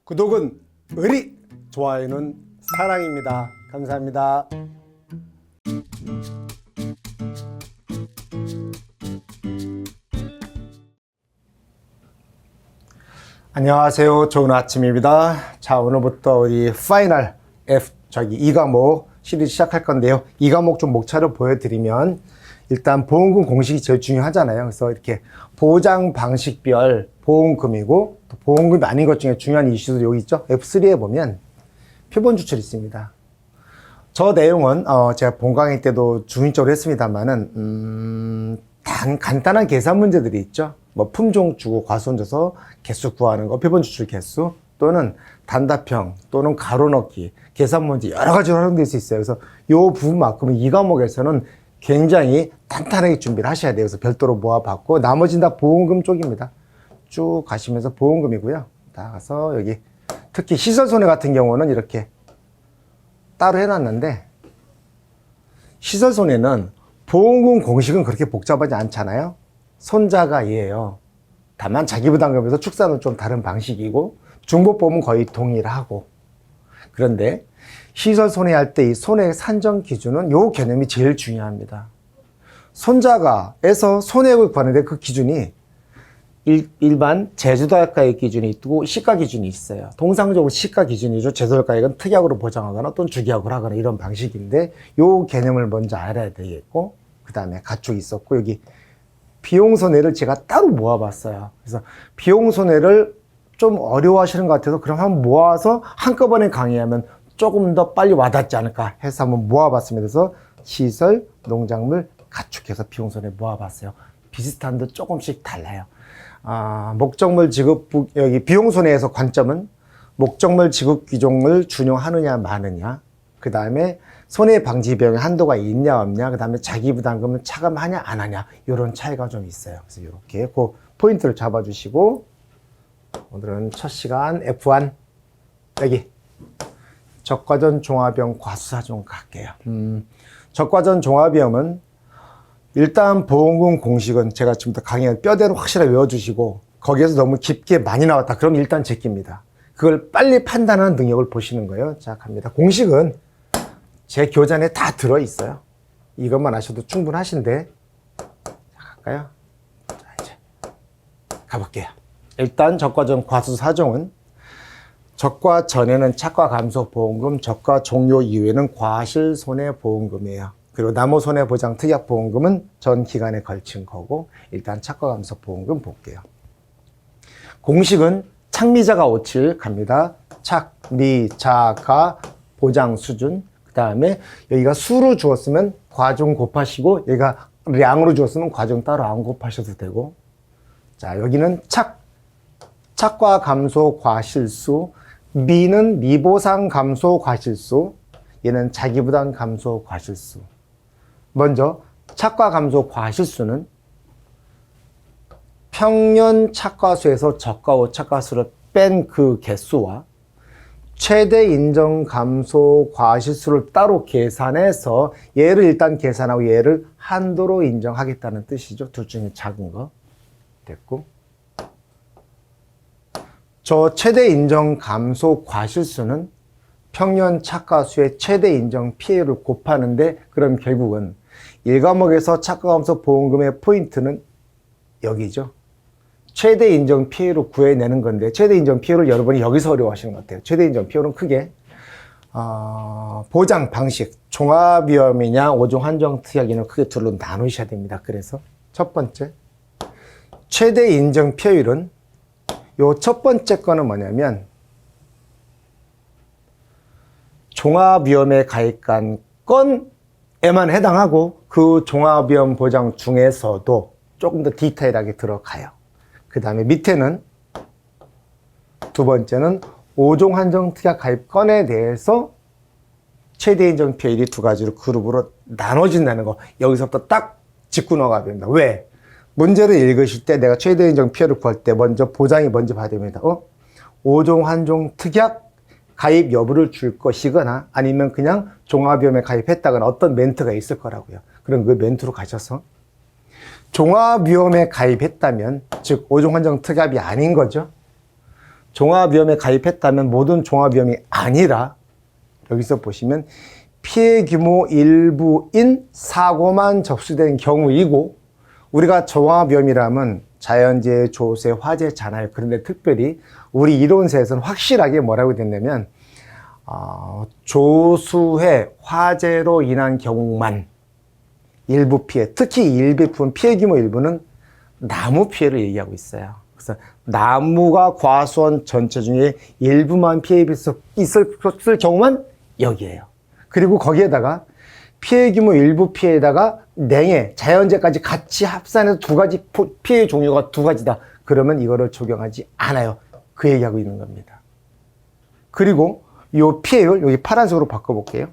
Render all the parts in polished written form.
구독은 의리, 좋아요는 사랑입니다. 감사합니다. 안녕하세요. 좋은 아침입니다. 자, 오늘부터 우리 파이널 이 과목 시리즈 시작할 건데요. 이 과목 좀 목차를 보여드리면 일단 보험금 공식이 제일 중요하잖아요. 그래서 이렇게 보장 방식별 보험금이고 또 보험금이 아닌 것 중에 중요한 이슈도 여기 있죠. F3에 보면 표본 주출이 있습니다. 저 내용은 제가 본 강의 때도 중의적으로 했습니다만은 간단한 계산 문제들이 있죠. 뭐 품종 주고 과수원져서 개수 구하는 거, 표본 주출 개수 또는 단답형 또는 가로 넣기 계산 문제 여러 가지로 활용될 수 있어요. 그래서 이 부분만큼은 이 과목에서는 굉장히 탄탄하게 준비를 하셔야 돼요. 그래서 별도로 모아봤고 나머지는 다 보험금 쪽입니다. 쭉 가시면서 보험금이고요. 나가서 여기 특히 시설손해 같은 경우는 이렇게 따로 해놨는데 시설손해는 보험금 공식은 그렇게 복잡하지 않잖아요. 손자가 얘예요. 다만 자기부담금에서 축산은 좀 다른 방식이고 중복보험은 거의 동일하고 그런데 시설 손해할 때 이 손해 산정 기준은 요 개념이 제일 중요합니다. 손자가에서 손해액을 구하는데 그 기준이 일반 제조도가액 기준이 있고 시가 기준이 있어요. 통상적으로 시가 기준이죠. 제조도가액은 특약으로 보장하거나 또는 주기약으로 하거나 이런 방식인데 요 개념을 먼저 알아야 되겠고 그 다음에 가축이 있었고 여기 비용 손해를 제가 따로 모아봤어요. 그래서 비용 손해를 좀 어려워하시는 것 같아서 그럼 한번 모아서 한꺼번에 강의하면 조금 더 빨리 와닿지 않을까 해서 한번 모아봤습니다. 그래서 시설, 농작물, 가축해서 비용 손해 모아봤어요. 비슷한 듯 조금씩 달라요. 목적물 지급, 여기 비용 손해에서 관점은 목적물 지급 규정을 준용하느냐 마느냐, 그 다음에 손해 방지 비용의 한도가 있냐 없냐, 그 다음에 자기 부담금을 차감하냐 안 하냐 이런 차이가 좀 있어요. 그래서 이렇게 그 포인트를 잡아주시고 오늘은 첫 시간 F1 여기 적과전 종합비용 과수사정 갈게요. 적과전 종합비용은 일단 보험금 공식은 제가 지금부터 강의를 뼈대로 확실하게 외워주시고 거기에서 너무 깊게 많이 나왔다. 그럼 일단 제낍니다. 그걸 빨리 판단하는 능력을 보시는 거예요. 자, 갑니다. 공식은 제 교재에 다 들어있어요. 이것만 아셔도 충분하신데 자, 갈까요? 자, 이제 가볼게요. 일단 적과전 과수사정은 적과 전에는 착과 감소 보험금, 적과 종료 이후에는 과실 손해 보험금이에요. 그리고 나무 손해 보장 특약 보험금은 전 기간에 걸친 거고 일단 착과 감소 보험금 볼게요. 공식은 착미자가 57 갑니다. 착, 미, 자, 가 보장 수준. 그 다음에 여기가 수로 주었으면 과중 곱하시고 얘가 량으로 주었으면 과중 따로 안 곱하셔도 되고 자 여기는 착과 감소 과실수, 미는 미보상 감소 과실수, 얘는 자기부담 감소 과실수. 먼저 착과 감소 과실수는 평년 착과수에서 적과 오착과수를 뺀 그 개수와 최대 인정 감소 과실수를 따로 계산해서 얘를 일단 계산하고 얘를 한도로 인정하겠다는 뜻이죠. 둘 중에 작은 거 됐고 저 최대 인정 감소 과실수는 평년 착과수의 최대 인정 피해를 곱하는데 그럼 결국은 1과목에서 착과 감소 보험금의 포인트는 여기죠. 최대 인정 피해로 구해내는 건데 최대 인정 피해를 여러분이 여기서 어려워하시는 것 같아요. 최대 인정 피해는 크게 보장 방식, 종합위험이냐 5종 한정 특약이냐 크게 둘로 나누셔야 됩니다. 그래서 첫 번째 최대 인정 피해율은 요 첫 번째 거는 뭐냐면 종합위험에 가입한 건에만 해당하고 그 종합위험 보장 중에서도 조금 더 디테일하게 들어가요. 그 다음에 밑에는 두 번째는 5종 한정 특약 가입 건에 대해서 최대 인정 피해율이 두 가지로 그룹으로 나눠진다는 거 여기서부터 딱 짚고 넘어가야 됩니다. 왜? 문제를 읽으실 때 내가 최대 인정 피해를 구할 때 먼저 보장이 먼저 봐야 됩니다. 5종 한종 특약 가입 여부를 줄 것이거나 아니면 그냥 종합위험에 가입했다거나 어떤 멘트가 있을 거라고요. 그럼 그 멘트로 가셔서 종합위험에 가입했다면 즉 5종 한정 특약이 아닌 거죠. 종합위험에 가입했다면 모든 종합위험이 아니라 여기서 보시면 피해 규모 일부인 사고만 접수된 경우이고, 우리가 종합위험이라면 자연재해, 조세, 화재, 잔해, 그런데 특별히 우리 이론서에서는 확실하게 뭐라고 됐냐면 조수해, 화재로 인한 경우만 일부 피해, 특히 일부 피해 규모 일부는 나무 피해를 얘기하고 있어요. 그래서 나무가 과수원 전체 중에 일부만 피해 있을 경우만 여기에요. 그리고 거기에다가 피해 규모 일부 피해에다가 냉해, 자연재해까지 같이 합산해서 두 가지 피해 종류가 두 가지다. 그러면 이거를 적용하지 않아요. 그 얘기하고 있는 겁니다. 그리고 이 피해율 여기 파란색으로 바꿔볼게요.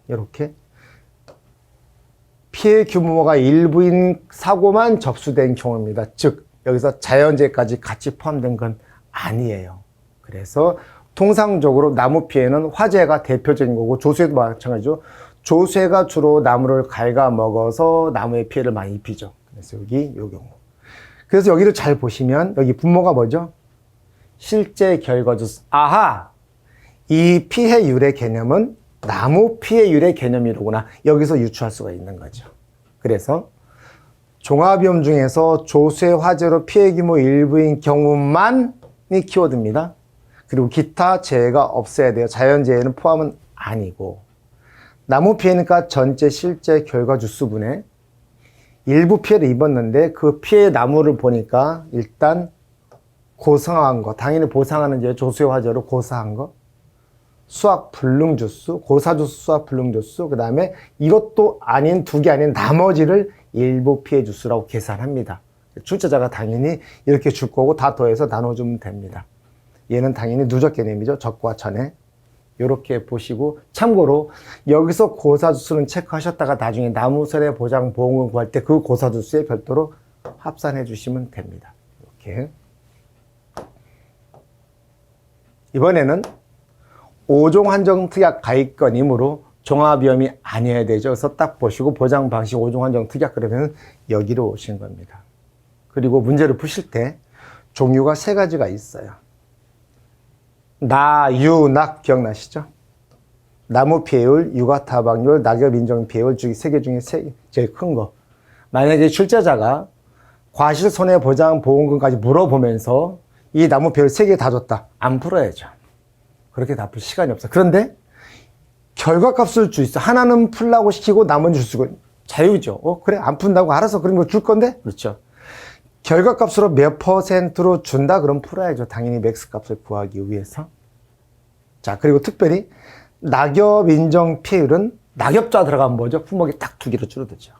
이렇게 피해 규모가 일부인 사고만 접수된 경우입니다. 즉 여기서 자연재해까지 같이 포함된 건 아니에요. 그래서 통상적으로 나무 피해는 화재가 대표적인 거고, 조수해도 마찬가지죠. 조수해가 주로 나무를 갉아먹어서 나무에 피해를 많이 입히죠. 그래서 여기 요 경우. 그래서 여기를 잘 보시면 여기 분모가 뭐죠? 실제 결과주. 아하! 이 피해율의 개념은 나무 피해율의 개념이로구나. 여기서 유추할 수가 있는 거죠. 그래서 종합위험 중에서 조수해, 화재로 피해 규모 일부인 경우만이 키워드입니다. 그리고 기타 재해가 없어야 돼요. 자연재해는 포함은 아니고, 나무 피해니까 전체 실제 결과 주수분에 일부 피해를 입었는데 그 피해 나무를 보니까 일단 고상한 거, 당연히 보상하는 게 조수해, 화재로 고사한 거, 수학 불능주수, 고사주수, 수학 불능주수, 그 다음에 이것도 아닌 두 개 아닌 나머지를 일부 피해 주수라고 계산합니다. 출제자가 당연히 이렇게 줄 거고 다 더해서 나눠주면 됩니다. 얘는 당연히 누적 개념이죠. 적과 전에. 이렇게 보시고, 참고로 여기서 고사주수는 체크하셨다가 나중에 나무설의 보장 보험금 구할 때 그 고사주수에 별도로 합산해 주시면 됩니다. 이렇게. 이번에는 5종 한정 특약 가입건이므로 종합위험이 아니어야 되죠. 그래서 딱 보시고 보장 방식 5종 한정 특약 그러면 여기로 오신 겁니다. 그리고 문제를 푸실 때 종류가 세 가지가 있어요. 나, 유, 낙 기억나시죠? 나무 피해율, 유가 타박률, 낙엽 인정 피해율 중 세 개 중에 제일 큰 거. 만약에 출제자가 과실 손해보장 보험금까지 물어보면서 이 나무 피해율 세 개 다 줬다. 안 풀어야죠. 그렇게 다 풀 시간이 없어. 그런데 결과값을 줄 있어. 하나는 풀라고 시키고 나머지 줄 수가 자유죠. 그래 안 푼다고 알아서 그런 거 줄 건데? 그렇죠. 결과값으로 몇 %로 준다? 그럼 풀어야죠. 당연히 맥스 값을 구하기 위해서. 자, 그리고 특별히 낙엽 인정 피해율은 낙엽자 들어가면 뭐죠? 품목이 딱 두 개로 줄어들죠.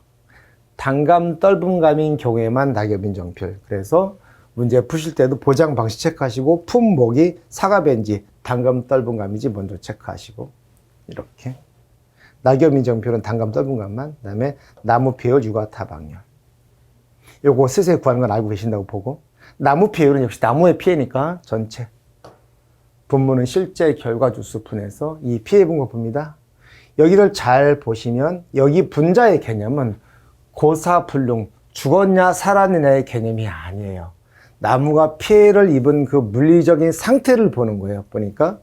단감, 떫음감인 경우에만 낙엽 인정 피해율. 그래서 문제 푸실 때도 보장 방식 체크하시고 품목이 사과배인지 단감, 떫음감인지 먼저 체크하시고 이렇게. 낙엽 인정 피해율은 단감, 떫음감만. 그다음에 나무 피해율, 유가 타박률. 요거 스스로 구하는 건 알고 계신다고 보고, 나무 피해율은 역시 나무의 피해니까 전체. 분모는 실제 결과 주수 분해서 이 피해 분모 봅니다. 여기를 잘 보시면 여기 분자의 개념은 고사불능, 죽었냐 살았느냐의 개념이 아니에요. 나무가 피해를 입은 그 물리적인 상태를 보는 거예요. 보니까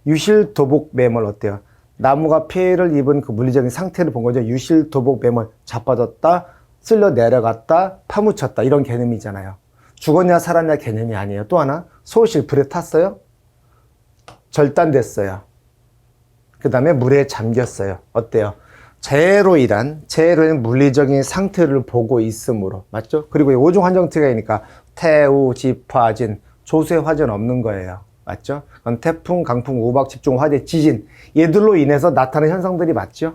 유실, 도복, 매몰 어때요? 나무가 피해를 입은 그 물리적인 상태를 본 거죠. 유실, 도복, 매몰, 자빠졌다, 쓸려 내려갔다, 파묻혔다 이런 개념이잖아요. 죽었냐 살았냐 개념이 아니에요. 또 하나 소실, 불에 탔어요. 절단됐어요. 그 다음에 물에 잠겼어요. 어때요? 재해로 인한 물리적인 상태를 보고 있으므로. 맞죠? 그리고 5종 한정특약이니까 태우, 지파진, 조수해 화재는 없는 거예요. 맞죠? 그건 태풍, 강풍, 우박, 집중, 화재, 지진 얘들로 인해서 나타나는 현상들이 맞죠?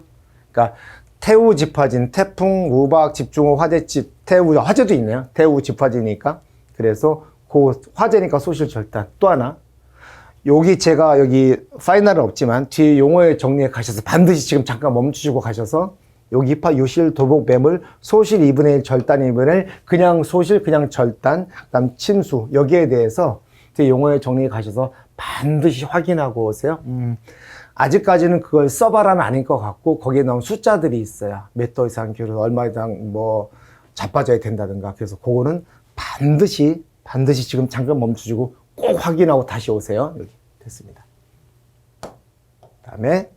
그러니까 태우, 지파진, 태풍, 우박, 집중호, 화재집, 태우, 화재도 있네요. 태우, 지파진이니까. 그래서 그 화재니까 소실 절단. 또 하나 제가 여기 파이널은 없지만 뒤에 용어의 정리에 가셔서 반드시 지금 잠깐 멈추시고 가셔서 여기 유실, 도복, 매물, 소실 2분의 1, 절단 2분의 1, 그냥 소실, 그냥 절단, 그다음 침수 여기에 대해서 뒤에 용어의 정리에 가셔서 반드시 확인하고 오세요. 아직까지는 그걸 써봐라는 아닌 것 같고 거기에 나온 숫자들이 있어요. 몇 도 이상 기울어서 얼마 이상 자빠져야 된다든가. 그래서 그거는 반드시 지금 잠깐 멈춰주고 꼭 확인하고 다시 오세요. 여기 됐습니다. 그다음에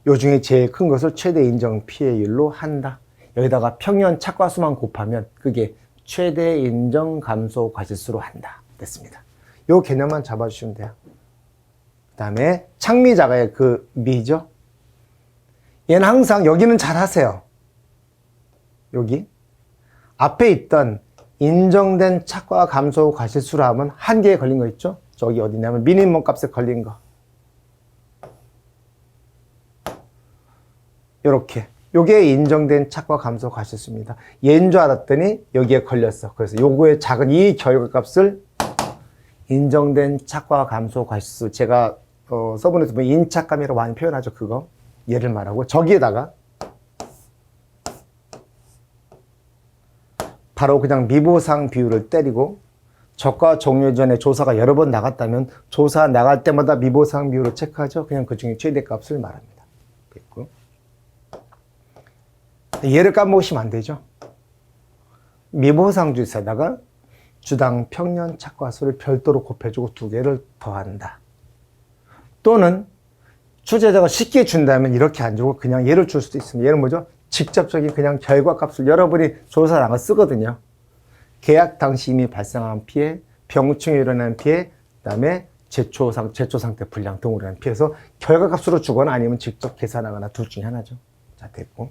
요 중에 제일 큰 것을 최대 인정 피해율로 한다. 여기다가 평년 착과수만 곱하면 그게 최대 인정 감소 과실수로 한다. 됐습니다. 요 개념만 잡아주시면 돼요. 그다음에 창미자가의 그 미죠. 얘는 항상 여기는 잘 하세요. 여기 앞에 있던 인정된 착과 감소 과실수로 하면 한 개에 걸린 거 있죠? 저기 어디냐면 미니멈 값에 걸린 거. 요렇게. 요게 인정된 착과 감소 과실수입니다. 얘인 줄 알았더니 여기에 걸렸어. 그래서 요거의 작은 이 결과값을 인정된 착과 감소 과실수. 제가 서문에서 보면 인착감이라고 많이 표현하죠. 그거. 얘를 말하고 저기에다가 바로 그냥 미보상 비율을 때리고 적과 종료 전에 조사가 여러 번 나갔다면 조사 나갈 때마다 미보상 비율을 체크하죠. 그냥 그 중에 최대값을 말합니다. 됐고. 얘를 까먹으시면 안 되죠. 미보상 주에다가 주당 평년 착과수를 별도로 곱해주고 두 개를 더한다. 또는 출제자가 쉽게 준다면 이렇게 안 주고 그냥 얘를 줄 수도 있습니다. 얘는 뭐죠? 직접적인 그냥 결과값을 여러분이 조사량을 쓰거든요. 계약 당시 이미 발생한 피해, 병충해 일어난 피해, 그다음에 제초 상태 불량 등으로 인한 피해서 결과값으로 주거나 아니면 직접 계산하거나 둘 중에 하나죠. 자, 됐고.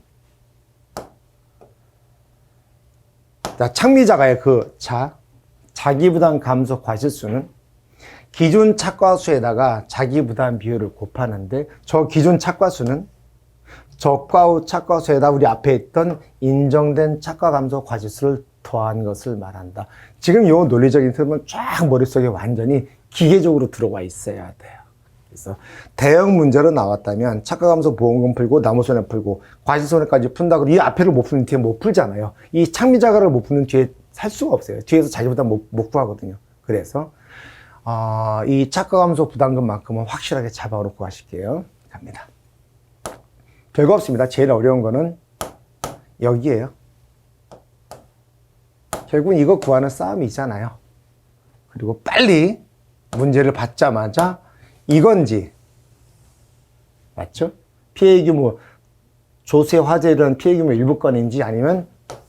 자, 창미자가의 그 자기부담 감소 과실수는 기준 착과수에다가 자기부담 비율을 곱하는데 저 기준 착과수는 적과 후 착과수에다 우리 앞에 있던 인정된 착과 감소 과실수를 더한 것을 말한다. 지금 이 논리적인 틀은 쫙 머릿속에 완전히 기계적으로 들어와 있어야 돼요. 그래서 대형 문제로 나왔다면 착과 감소 보험금 풀고 나무손해 풀고 과실손해까지 푼다고 이 앞에를 못 푸는 뒤에 못 풀잖아요. 이 창미자가를 못 푸는 뒤에 살 수가 없어요. 뒤에서 자기부담 못 구하거든요. 그래서 이 착과 감소 부담금만큼은 확실하게 잡아놓고 가실게요. 갑니다. 별거 없습니다. 제일 어려운 거는 여기에요. 결국은 이거 구하는 싸움이잖아요. 그리고 빨리 문제를 받자마자 이건지, 맞죠? 피해 규모, 조세 화재 이런 피해 규모 일부 건인지 아니면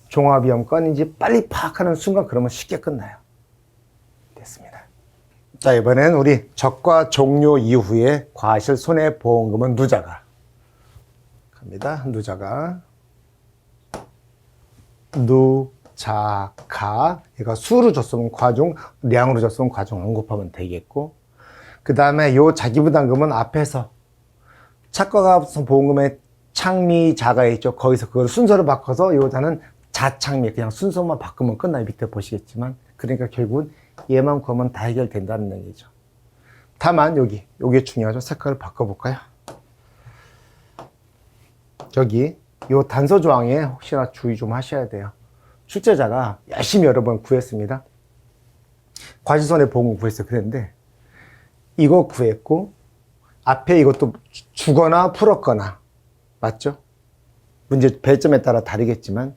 종합위험 건인지 빨리 파악하는 순간 그러면 쉽게 끝나요. 됐습니다. 자, 이번엔 우리 적과 종료 이후에 과실 손해보험금은 누자가 갑니다. 누자가 얘가 수로 줬으면 과중, 량으로 줬으면 과중 안 곱하면 되겠고, 그 다음에 요 자기부담금은 앞에서 착과감소 보험금의 창미자가 있죠. 거기서 그걸 순서를 바꿔서 요자는 자창미 그냥 순서만 바꾸면 끝나요. 밑에 보시겠지만. 그러니까 결국은 얘만 구하면 다 해결된다는 얘기죠. 다만 요게 중요하죠. 색깔을 바꿔볼까요? 저기 요 단서 조항에 혹시나 주의 좀 하셔야 돼요. 출제자가 열심히 여러 번 구했습니다. 과실손해보험금 구했어요. 그랬는데 이거 구했고 앞에 이것도 주거나 풀었거나 맞죠? 문제 배점에 따라 다르겠지만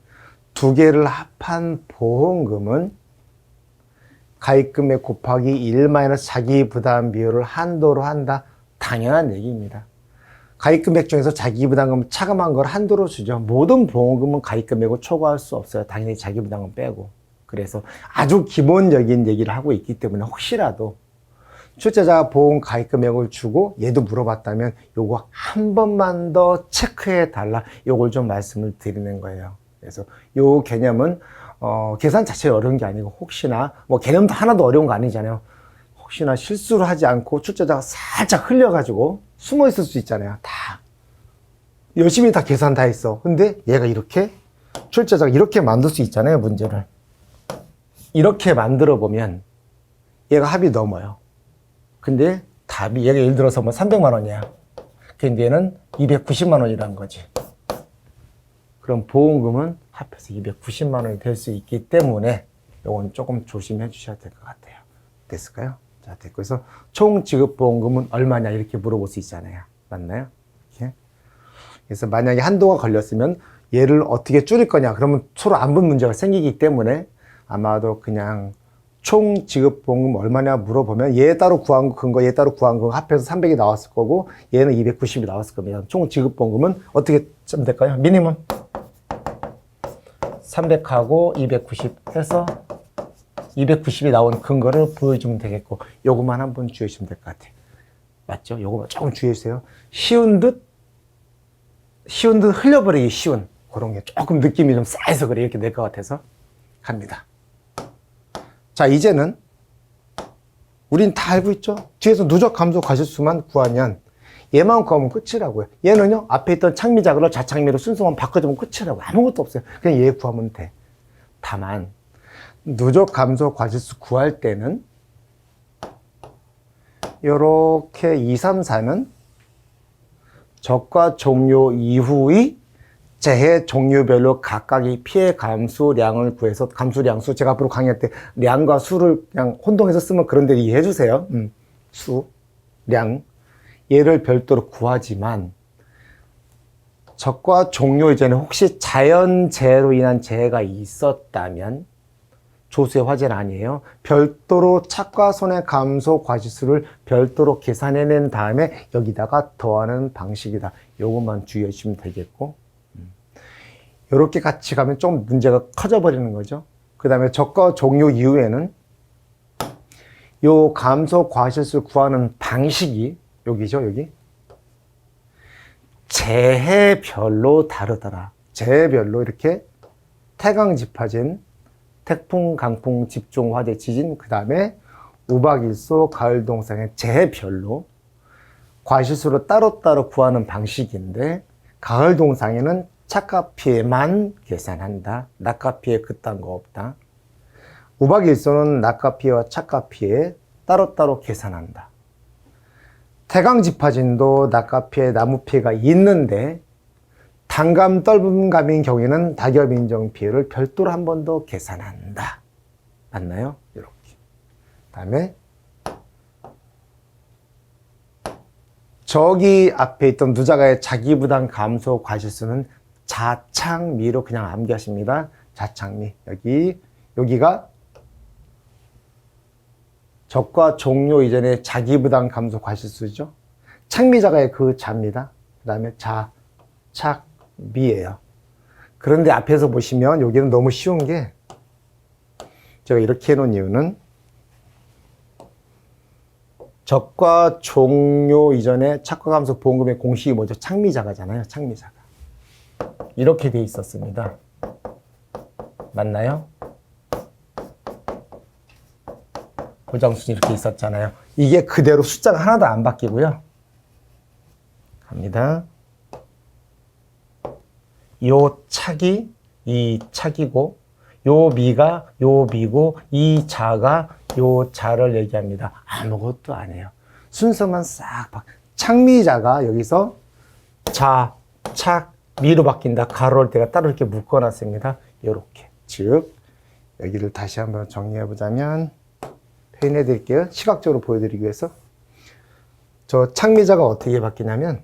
두 개를 합한 보험금은 가입금액 곱하기 1 마이너스 자기부담 비율을 한도로 한다. 당연한 얘기입니다. 가입금액 중에서 자기부담금 차감한 걸 한도로 주죠. 모든 보험금은 가입금액을 초과할 수 없어요. 당연히 자기부담금 빼고. 그래서 아주 기본적인 얘기를 하고 있기 때문에 혹시라도 출제자가 보험 가입금액을 주고 얘도 물어봤다면 요거 한 번만 더 체크해 달라. 요걸 좀 말씀을 드리는 거예요. 그래서 요 개념은 계산 자체가 어려운 게 아니고 혹시나 뭐 개념도 하나도 어려운 거 아니잖아요. 혹시나 실수를 하지 않고 출제자가 살짝 흘려가지고 숨어 있을 수 있잖아요. 다 열심히 다 계산 다 했어. 근데 얘가 이렇게 출제자가 이렇게 만들 수 있잖아요. 문제를 이렇게 만들어 보면 얘가 합이 넘어요. 근데 답이 얘가 예를 들어서 뭐 300만 원이야. 근데 얘는 290만 원이라는 거지. 그럼 보험금은 합해서 290만 원이 될 수 있기 때문에 이건 조금 조심해 주셔야 될 것 같아요. 됐을까요? 자, 됐고. 그래서 총 지급 보험금은 얼마냐 이렇게 물어볼 수 있잖아요. 맞나요? 이렇게. 그래서 만약에 한도가 걸렸으면 얘를 어떻게 줄일 거냐. 그러면 서로 안분 문제가 생기기 때문에 아마도 그냥 총 지급보험금 얼마냐 물어보면 얘 따로 구한 거 근거, 얘 따로 구한 거 합해서 300이 나왔을 거고 얘는 290이 나왔을 겁니다. 총 지급보험금은 어떻게 좀 될까요? 미니멈 300하고 290 해서 290이 나온 근거를 보여주면 되겠고 요것만 한번 주의하시면 될 것 같아요. 맞죠? 요거만 조금 주의해주세요. 쉬운 듯 흘려버리기 쉬운 그런 게 조금 느낌이 좀 쌓여서 그래 이렇게 될 것 같아서 갑니다. 자, 이제는 우린 다 알고 있죠? 뒤에서 누적 감소 과실수만 구하면 얘만 구하면 끝이라고요. 얘는요, 앞에 있던 창미자그를 좌창미로 순서만 바꿔주면 끝이라고. 아무것도 없어요. 그냥 얘 구하면 돼. 다만 누적 감소 과실수 구할 때는 요렇게 2, 3, 4는 적과 종료 이후의 재해 종류별로 각각의 피해 감수량을 구해서 감수량수 제가 앞으로 강의할 때 량과 수를 그냥 혼동해서 쓰면 그런 데 이해해 주세요. 수, 량 얘를 별도로 구하지만 적과 종료 이전에 혹시 자연재해로 인한 재해가 있었다면 조수의 화재는 아니에요. 별도로 착과 손해 감소 과실수를 별도로 계산해낸 다음에 여기다가 더하는 방식이다. 요것만 주의해 주시면 되겠고 이렇게 같이 가면 좀 문제가 커져 버리는 거죠. 그 다음에 적과 종료 이후에는 요 감소 과실수 구하는 방식이 여기죠, 여기. 재해별로 다르더라. 재해별로 이렇게 태강지파진, 태풍, 강풍, 집중, 화재, 지진, 그 다음에 우박일소, 가을동상의 재해별로 과실수로 따로따로 구하는 방식인데 가을동상에는 착가피해만 계산한다. 낙가피해 그딴 거 없다. 우박일소는 낙가피해와 착가피해 따로따로 계산한다. 태강지파진도 낙가피해, 나무피해가 있는데 단감, 떫음감인 경우에는 낙엽인정피해를 별도로 한 번 더 계산한다. 맞나요? 이렇게. 다음에 저기 앞에 있던 누자가의 자기부담 감소 과실수는 자창미로 그냥 암기하십니다. 자창미. 여기가 적과 종료 이전에 자기부담 감소 과실수죠. 창미자가의 그 자입니다. 그 다음에 자착미예요. 그런데 앞에서 보시면 여기는 너무 쉬운 게 제가 이렇게 해놓은 이유는 적과 종료 이전에 착과 감소 보험금의 공식이 뭐죠? 창미자가잖아요. 창미자가. 이렇게 돼 있었습니다. 맞나요? 보장순이 이렇게 있었잖아요. 이게 그대로 숫자가 하나도 안 바뀌고요. 갑니다. 요 착이 이 착이고 요 미가 요 미고 이 자가 요 자를 얘기합니다. 아무것도 안 해요. 순서만 싹 창미자가 여기서 자, 착, 미로 바뀐다. 가로를 제가 따로 이렇게 묶어놨습니다. 요렇게. 즉 여기를 다시 한번 정리해 보자면 표현해 드릴게요. 시각적으로 보여드리기 위해서 저 창미자가 어떻게 바뀌냐면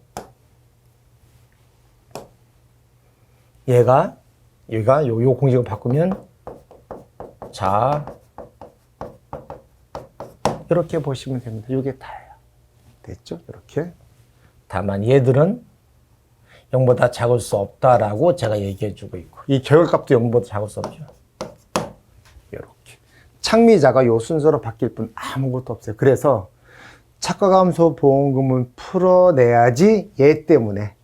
얘가 요 공식을 바꾸면 자 이렇게 보시면 됩니다. 이게 다예요. 됐죠? 이렇게. 다만 얘들은 0보다 작을 수 없다라고 제가 얘기해 주고 있고 이 결과값도 0보다 작을 수 없죠. 이렇게. 창미자가 요 순서로 바뀔 뿐 아무것도 없어요. 그래서 착과감소 보험금을 풀어내야지 얘 때문에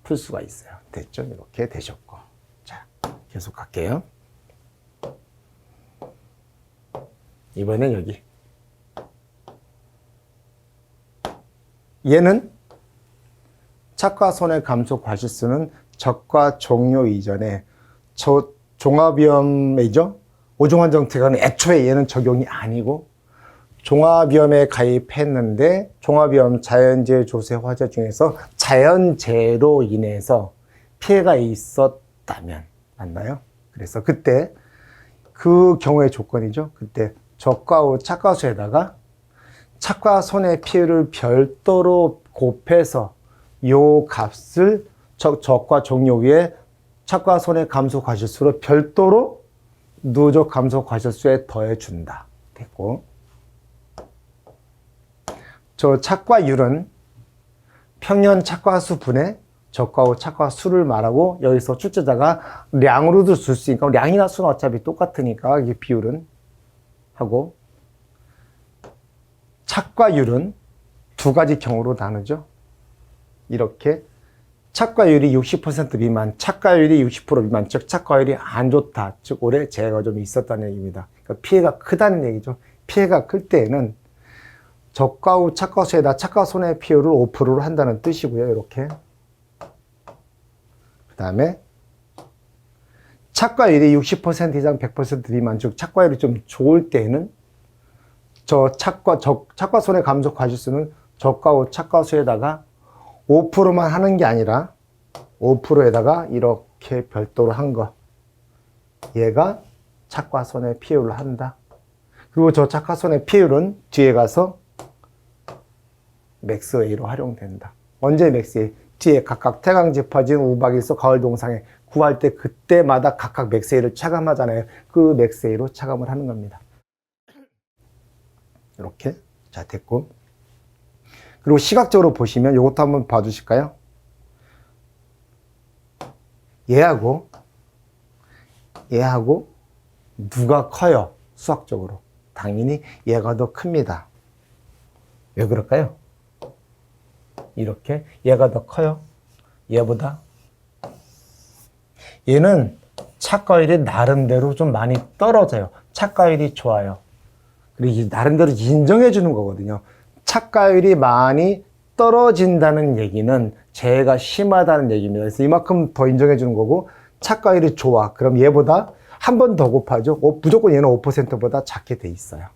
풀 수가 있어요. 됐죠? 이렇게 되셨고. 자, 계속 갈게요. 이번엔 여기. 얘는 착과 손해 감소 과실수는 적과 종료 이전에 저 종합위험이죠. 오종환정특가는 애초에 얘는 적용이 아니고 종합위험에 가입했는데 종합위험 자연재해 조세 화재 중에서 자연재해로 인해서 피해가 있었다면 맞나요? 그래서 그때 그 경우의 조건이죠. 그때 적과후 착과수에다가 착과 손해 피해를 별도로 곱해서 요 값을 적과 종료 위에 착과 손해 감소 과실수를 별도로 누적 감소 과실수에 더해준다. 됐고, 저 착과율은 평년 착과수 분의 적과후 착과수를 말하고, 여기서 출제자가 량으로도 줄 수 있으니까 량이나 수는 어차피 똑같으니까 이게 비율은 하고, 착과율은 두 가지 경우로 나누죠. 이렇게 착과율이 60% 미만, 착과율이 60% 미만, 즉 착과율이 안 좋다, 즉 올해 재해가 좀 있었다는 얘기입니다. 그러니까 피해가 크다는 얘기죠. 피해가 클 때에는 적과 후 착과 수에다 착과 손해 비율을 5%로 한다는 뜻이고요. 이렇게. 그 다음에 착과율이 60% 이상 100% 미만, 즉 착과율이 좀 좋을 때에는 착과 손해 감소 과실수는 적과 후 착과 수에다가 5%만 하는 게 아니라 5%에다가 이렇게 별도로 한 거, 얘가 착과 손해 피해율로 한다. 그리고 저 착과 손해 피해율은 뒤에 가서 맥스웨이로 활용된다. 언제 맥스웨이? 뒤에 각각 태강지 퍼진 우박일소 가을 동상에 구할 때 그때마다 각각 맥스웨이를 차감하잖아요. 그 맥스웨이로 차감을 하는 겁니다. 이렇게. 자, 됐고. 그리고 시각적으로 보시면 이것도 한번 봐주실까요? 얘하고 누가 커요? 수학적으로. 당연히 얘가 더 큽니다. 왜 그럴까요? 이렇게 얘가 더 커요. 얘보다. 얘는 착과율이 나름대로 좀 많이 떨어져요. 착과율이 좋아요. 그리고 나름대로 인정해 주는 거거든요. 착과율이 많이 떨어진다는 얘기는 재해가 심하다는 얘기입니다. 그래서 이만큼 더 인정해 주는 거고, 착과율이 좋아. 그럼 얘보다 한 번 더 곱하죠. 무조건 얘는 5%보다 작게 돼 있어요.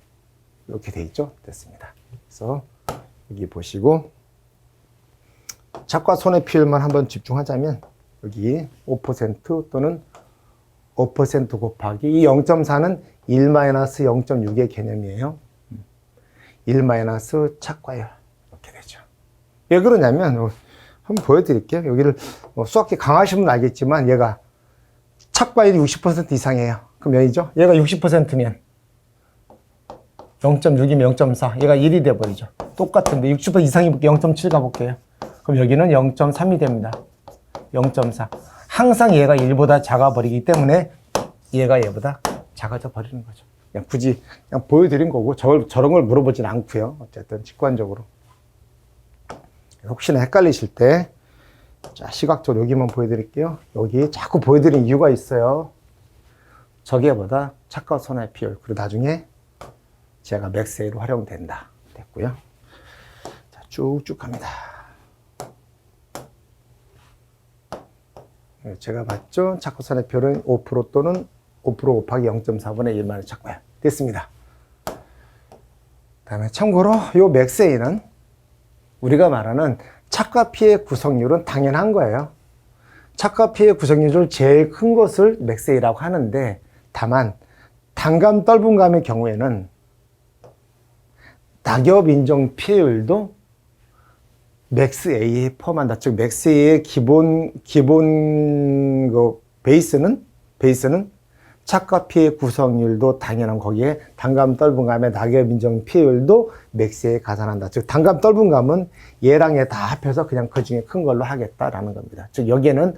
이렇게 돼 있죠. 됐습니다. 그래서 여기 보시고 착과 손해 비율만 한번 집중하자면, 여기 5% 또는 5% 곱하기 이 0.4는 1-0.6의 개념이에요. 1- 착과율. 이렇게 되죠. 왜 그러냐면, 한번 보여드릴게요. 여기를 수학계 강하신 분은 알겠지만, 얘가 착과율이 60% 이상이에요. 그럼 몇이죠? 얘가 60%면 0.6이면 0.4. 얘가 1이 돼버리죠. 똑같은데 60% 이상이 볼게요. 0.7 가볼게요. 그럼 여기는 0.3이 됩니다. 0.4. 항상 얘가 1보다 작아버리기 때문에 얘가 얘보다 작아져 버리는 거죠. 그냥 굳이 그냥 보여드린 거고, 저런 걸 물어보진 않고요. 어쨌든 직관적으로. 혹시나 헷갈리실 때, 자, 시각적으로 여기만 보여드릴게요. 여기 자꾸 보여드린 이유가 있어요. 저게보다 착과 손해 비율, 그리고 나중에 제가 맥스웨이로 활용된다. 됐고요. 자, 쭉쭉 갑니다. 제가 봤죠? 착과 손해 비율은 5% 또는 5% 곱하기 0.4분의 1만의 착과율. 됐습니다. 그 다음에 참고로 이 맥스웨이는 우리가 말하는 착과 피해 구성률은 당연한 거예요. 착과 피해 구성률 중 제일 큰 것을 맥스웨이라고 하는데, 다만 단감 떨분감의 경우에는 낙엽 인정 피해율도 맥스A에 포함한다. 즉 맥스A의 기본 그 베이스는 착과 피해 구성률도 당연한, 거기에 단감 떨분감의 낙엽 인정 피해율도 맥스A에 가산한다. 즉 단감 떨분감은 얘랑 얘 다 합해서 그냥 그 중에 큰 걸로 하겠다라는 겁니다. 즉 여기에는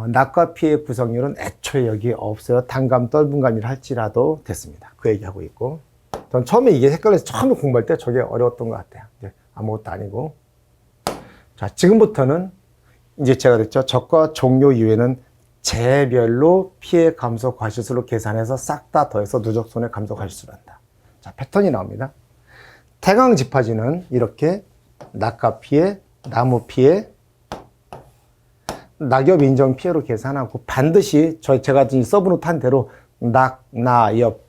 낙과 피해 구성률은 애초에 여기 없어요. 단감 떨분감이라 할지라도 됐습니다. 그 얘기하고 있고, 전 처음에 이게 헷갈려서 처음에 공부할 때 저게 어려웠던 것 같아요. 아무것도 아니고. 자, 지금부터는 이제 제가 그랬죠. 적과 종료 이후에는 재별로 피해 감소 과실수로 계산해서 싹 다 더해서 누적 손해 감소 과실수를 한다. 자, 패턴이 나옵니다. 태강 집합지는 이렇게 낙과 피해, 나무 피해, 낙엽 인정 피해로 계산하고, 반드시 제가 지금 서브노트 한 대로 낙, 나엽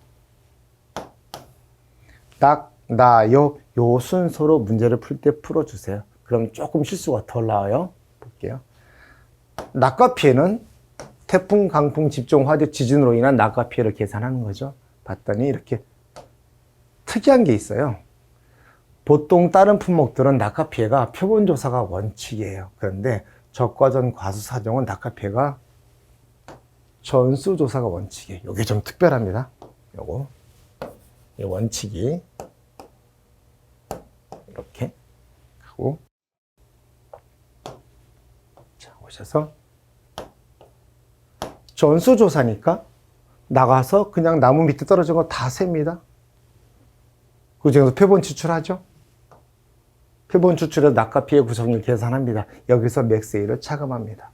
요 순서로 문제를 풀 때 풀어주세요. 그럼 조금 실수가 덜 나와요. 볼게요. 낙과 피해는 태풍, 강풍, 집중, 화재, 지진으로 인한 낙과 피해를 계산하는 거죠. 봤더니 이렇게 특이한 게 있어요. 보통 다른 품목들은 낙과 피해가 표본조사가 원칙이에요. 그런데 적과전 과수사정은 낙하 피해가 전수조사가 원칙이에요. 이게 좀 특별합니다. 요거 이 원칙이 이렇게 하고, 자 오셔서 전수조사니까 나가서 그냥 나무 밑에 떨어진 거 다 셉니다. 그 중에서 표본 추출하죠. 표본 추출해서 낙하 피해 구성률 계산합니다. 여기서 맥스A를 차감합니다.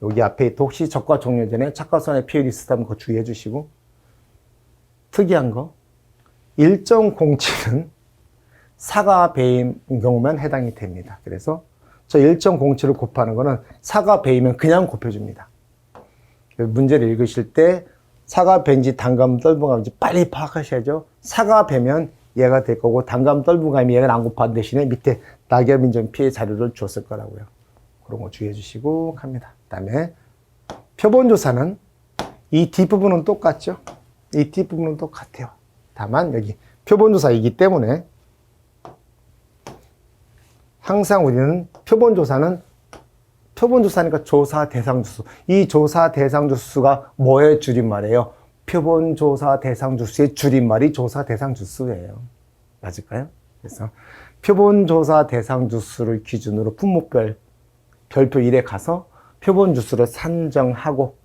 여기 앞에 혹시 적과 종료 전에 착과선의 피해율이 있었다면 그거 주의해 주시고, 특이한 거 일정 공치는 사과 배임 경우만 해당이 됩니다. 그래서 저 일정 공치를 곱하는 거는 사과 배이면 그냥 곱해줍니다. 문제를 읽으실 때 사과 배인지 단감 떫은감인지 빨리 파악하셔야죠. 사과 배면 얘가 될 거고, 단감 떫은감이 얘가 안 곱한 대신에 밑에 낙엽 인정 피해 자료를 줬을 거라고요. 그런 거 주의해 주시고 합니다. 그 다음에 표본조사는 이 뒷부분은 똑같죠. 이 뒷부분은 똑같아요. 다만 여기 표본조사이기 때문에 항상 우리는 표본조사니까 조사 대상 주수. 이 조사 대상 주수가 뭐의 줄임말이에요? 표본조사 대상 주수의 줄임말이 조사 대상 주수예요. 맞을까요? 그래서 표본조사 대상 주수를 기준으로 품목별 별표 1에 가서 표본 주수를 선정하고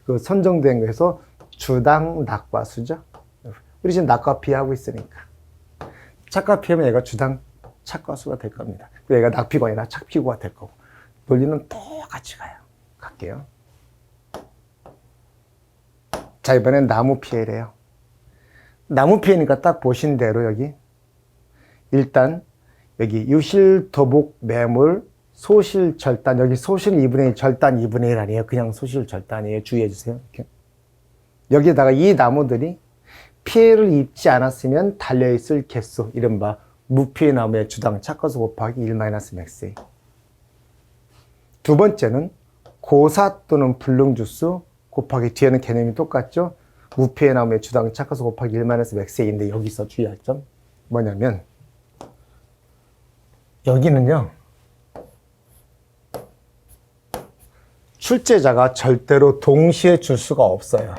그 선정된 거에서 주당 낙과수죠. 우리 지금 낙과 피하고 있으니까 착과 피하면 얘가 주당 착과수가 될 겁니다. 얘가 낙피가 아니라 착피구가 될 거고, 논리는 똑같이 가요. 갈게요. 자, 이번엔 나무 피해래요. 나무 피해니까 딱 보신 대로 여기 일단 여기 유실도복 매물 소실절단, 여기 소실 2분의 1 절단 2분의 1 아니에요. 그냥 소실절단이에요. 주의해 주세요. 이렇게. 여기에다가 이 나무들이 피해를 입지 않았으면 달려있을 개수, 이른바 무피해 나무의 주당 착과수 곱하기 1-맥스A. 두 번째는 고사 또는 불능주수 곱하기, 뒤에는 개념이 똑같죠. 무피해 나무의 주당 착과수 곱하기 1-맥스A인데 여기서 주의할 점 뭐냐면, 여기는요 출제자가 절대로 동시에 줄 수가 없어요.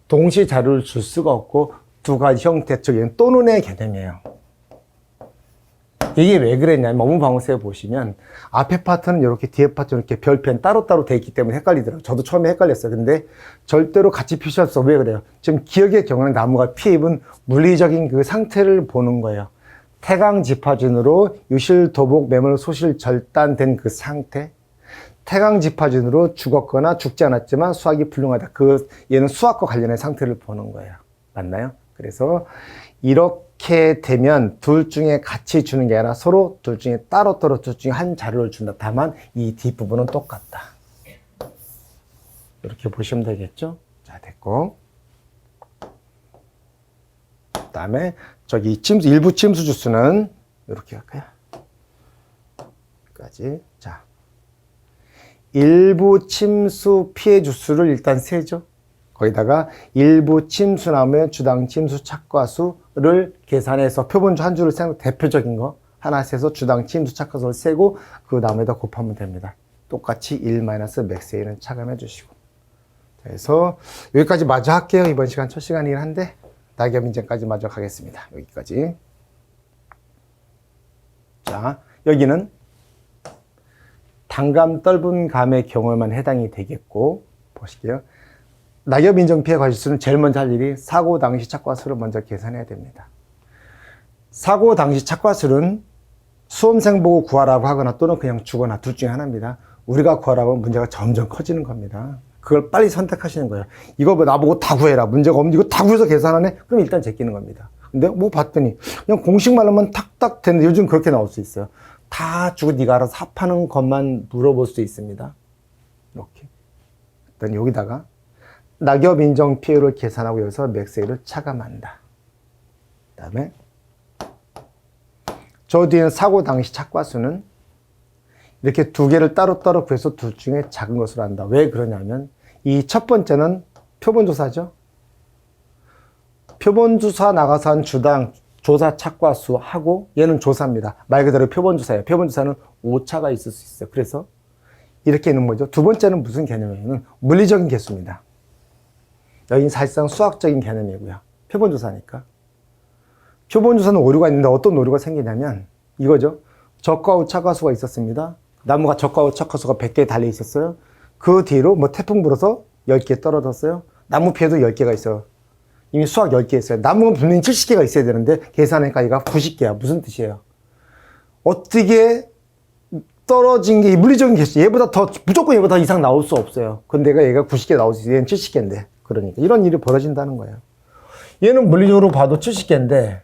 동시에 자료를 줄 수가 없고, 두 가지 형태, 쪽에는 또는의 개념이에요. 이게 왜 그랬냐면, 업무방어서에 보시면 앞에 파트는 이렇게, 뒤에 파트는 이렇게 별펜 따로따로 돼 있기 때문에 헷갈리더라고요. 저도 처음에 헷갈렸어요. 근데 절대로 같이 표시할 수 없어요. 왜 그래요? 지금 기억의 경우는 나무가 피해 입은 물리적인 그 상태를 보는 거예요. 태강지파진으로 유실도복 매물 소실 절단된 그 상태, 태강지파진으로 죽었거나 죽지 않았지만 수확이 불능하다. 얘는 수확과 관련된 상태를 보는 거예요. 맞나요? 그래서 이렇게 되면 둘 중에 같이 주는 게 아니라 서로 둘 중에 따로따로 둘 중에 한 자료를 준다. 다만 이 뒷부분은 똑같다. 이렇게 보시면 되겠죠? 자, 됐고. 그 다음에 저기 일부 침수 주수는 이렇게 할까요? 여기까지. 자, 일부 침수 피해 주수를 일단 세죠. 거기다가 일부 침수나무의 주당 침수 착과수를 계산해서 표본주 한 줄을 세고, 대표적인 거 하나 세서 주당 침수 착과수를 세고 그 나무에다 곱하면 됩니다. 똑같이 1-맥스A는 차감해 주시고. 그래서 여기까지 마저 할게요. 이번 시간 첫 시간이긴 한데 낙엽 인증까지 마저 가겠습니다. 여기까지. 자, 여기는 단감 떫은 감의 경우에만 해당이 되겠고, 보실게요. 낙엽 인정 피해 과실수는 제일 먼저 할 일이 사고 당시 착과수를 먼저 계산해야 됩니다. 사고 당시 착과수는 수험생 보고 구하라고 하거나 또는 그냥 주거나 둘 중에 하나입니다. 우리가 구하라고 하면 문제가 점점 커지는 겁니다. 그걸 빨리 선택하시는 거예요. 이거 뭐 나보고 다 구해라. 문제가 없는데 이거 다 구해서 계산하네? 그럼 일단 제끼는 겁니다. 근데 뭐 봤더니 그냥 공식 말로만 탁탁 되는데, 요즘 그렇게 나올 수 있어요. 다 주고 네가 알아서 합하는 것만 물어볼 수 있습니다. 이렇게. 일단 여기다가 낙엽 인정 피해를 계산하고 여기서 맥스A를 차감한다. 그 다음에 저 뒤에는 사고 당시 착과수는 이렇게 두 개를 따로따로 구해서 둘 중에 작은 것으로 한다. 왜 그러냐면 이 첫 번째는 표본조사죠. 표본조사 나가서 한 주당 조사 착과수 하고 얘는 조사입니다. 말 그대로 표본조사예요. 표본조사는 오차가 있을 수 있어요. 그래서 이렇게 있는 거죠. 두 번째는 무슨 개념이냐면 물리적인 개수입니다. 여기는 사실상 수학적인 개념이고요. 표본조사니까. 표본조사는 오류가 있는데 어떤 오류가 생기냐면 이거죠. 적과후 착과수가 있었습니다. 나무가 적과후 착과수가 100개 달려 있었어요. 그 뒤로 뭐 태풍 불어서 10개 떨어졌어요. 나무 피해도 10개가 있어요. 이미 수학 10개 있어요. 나무는 분명히 70개가 있어야 되는데 계산하니까 얘가 90개야. 무슨 뜻이에요? 어떻게 떨어진 게 물리적인 개수, 얘보다 더, 무조건 얘보다 이상 나올 수 없어요. 근데 얘가 90개 나올 수 있어요. 얘는 70개인데. 그러니까 이런 일이 벌어진다는 거예요. 얘는 물리적으로 봐도 70개인데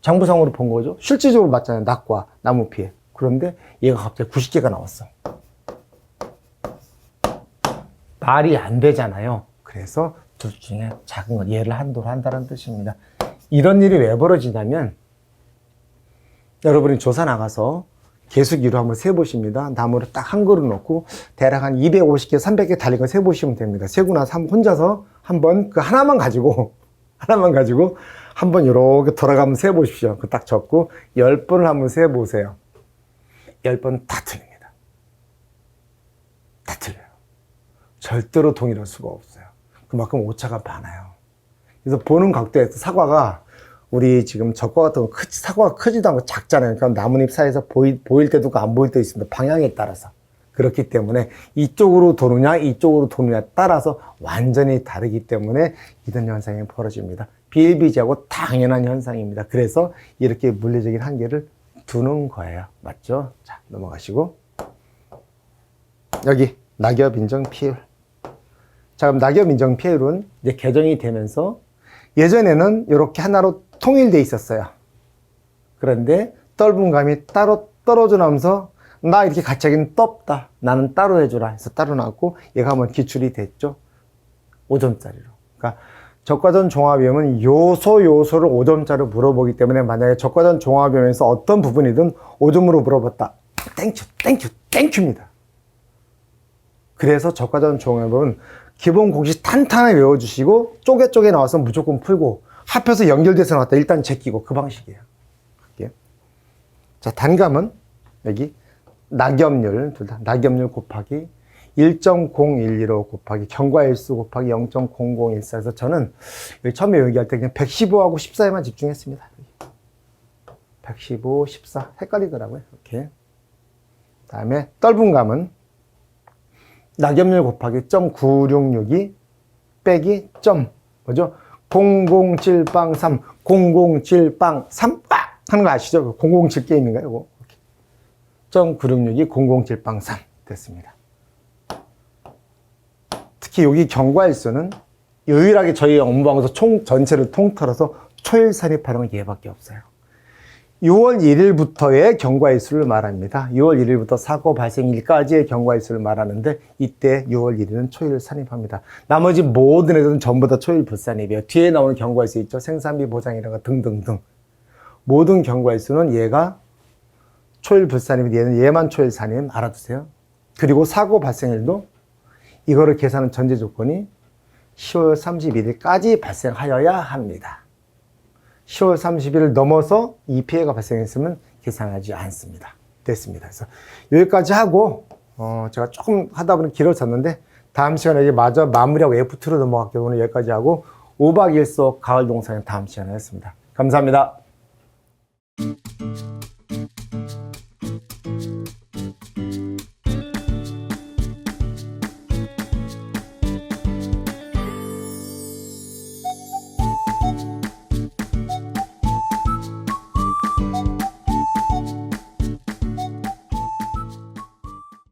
장부상으로 본 거죠. 실질적으로 맞잖아요. 낙과 나무 피해. 그런데 얘가 갑자기 90개가 나왔어. 말이 안 되잖아요. 그래서 둘 중에 작은 것, 얘를 한도로 한다는 뜻입니다. 이런 일이 왜 벌어지냐면 여러분이 조사 나가서 개수기로 한번 세보십니다. 나무를 딱 한 그루 놓고 대략 한 250개, 300개 달린 거 세보시면 됩니다. 세고 나서 혼자서 한번 그 하나만 가지고 한번 이렇게 돌아가면 세보십시오. 그 딱 적고 10번을 한번 세보세요. 10번 다 틀립니다. 다 틀려요. 절대로 동일할 수가 없어요. 그만큼 오차가 많아요. 그래서 보는 각도에서 사과가 우리 지금 적과 같은 거 사과가 크지도 않고 작잖아요. 그러니까 나뭇잎 사이에서 보일 때도 있고 안 보일 때도 있습니다. 방향에 따라서. 그렇기 때문에 이쪽으로 도느냐 이쪽으로 도느냐에 따라서 완전히 다르기 때문에 이런 현상이 벌어집니다. 비일비재하고 당연한 현상입니다. 그래서 이렇게 물리적인 한계를 두는 거예요. 맞죠? 자, 넘어가시고 여기 낙엽 인정 피율. 자, 그럼 낙엽 인정 피율은 이제 개정이 되면서 예전에는 이렇게 하나로 통일돼 있었어요. 그런데 떫은감이 따로 떨어져 나오면서 나 이렇게 같이 하기는 떫다. 나는 따로 해주라 해서 따로 나왔고 얘가 한번 기출이 됐죠. 5점짜리로. 그러니까 적과전 종합위험은 요소를 5점짜리로 물어보기 때문에 만약에 적과전 종합위험에서 어떤 부분이든 5점으로 물어봤다. 땡큐입니다. 그래서 적과전 종합위험은 기본 공식 탄탄하게 외워주시고 쪼개 나와서 무조건 풀고 합해서 연결돼서 나왔다. 일단 제끼고 그 방식이에요. 할게요. 자, 단감은 여기 낙엽률, 둘 다 낙엽률 곱하기 1.015 곱하기 경과일수 곱하기 0.0014에서 저는 처음에 얘기할 때 그냥 115하고 14에만 집중했습니다. 115, 14 헷갈리더라고요. 이렇게. 다음에 떫은감은 낙엽률 곱하기 0.9662 빼기 뭐죠? 007빵3 007빵3 하는 거 아시죠? 007 게임인가요? 이거 0.9662 007빵3 됐습니다. 특히 여기 경과일수는 유일하게 저희 업무방에서 총 전체를 통틀어서 초일 산입하는 건 얘밖에 없어요. 6월 1일부터의 경과일수를 말합니다. 6월 1일부터 사고 발생일까지의 경과일수를 말하는데 이때 6월 1일은 초일을 산입합니다. 나머지 모든 애들은 전부 다 초일 불산입이에요. 뒤에 나오는 경과일수 있죠. 생산비 보장이라가 등등등. 모든 경과일수는 얘가 초일 불산입니다. 얘만 초일 산입 알아두세요. 그리고 사고 발생일도 이거를 계산하는 전제 조건이 10월 31일까지 발생하여야 합니다. 10월 30일을 넘어서 이 피해가 발생했으면 계산하지 않습니다. 됐습니다. 그래서 여기까지 하고 제가 조금 하다 보니 길어졌는데 다음 시간에 이제 마저 마무리하고 F2로 넘어갈게요. 오늘 여기까지 하고 5박 2일속 가을 동상은 다음 시간에 하겠습니다. 감사합니다.